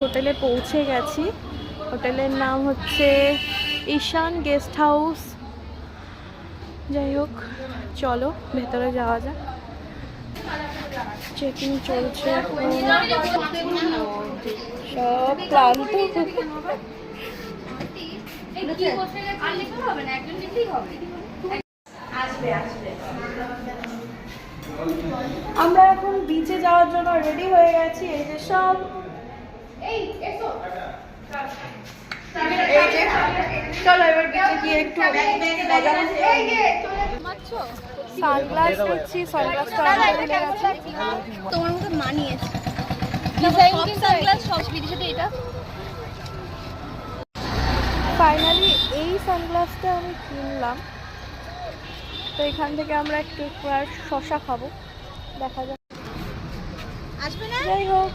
হোটেলে পৌঁছে গেছি। হোটেলের নাম হচ্ছে ঈশান গেস্ট হাউস। যাই হোক, চলো ভেতরে যাওয়া যাক। চেকিং চলছে এখন। সব ক্লান্ত। আমরা এখন বিচে যাওয়ার জন্য রেডি হয়ে গেছি। এই যে সব চলো এবার বিচে গিয়ে একটু সানগ্লাস দেখছি। সানগ্লাসটা তোমার মতো মানিয়েছে ডিজাইন সানগ্লাস সব বিদেশে এটা। ফাইনালি এই সানগ্লাসটা আমি কিনলাম। তো এখান থেকে আমরা একটু শসা খাবো, দেখা যাক। আসবে না। যাই হোক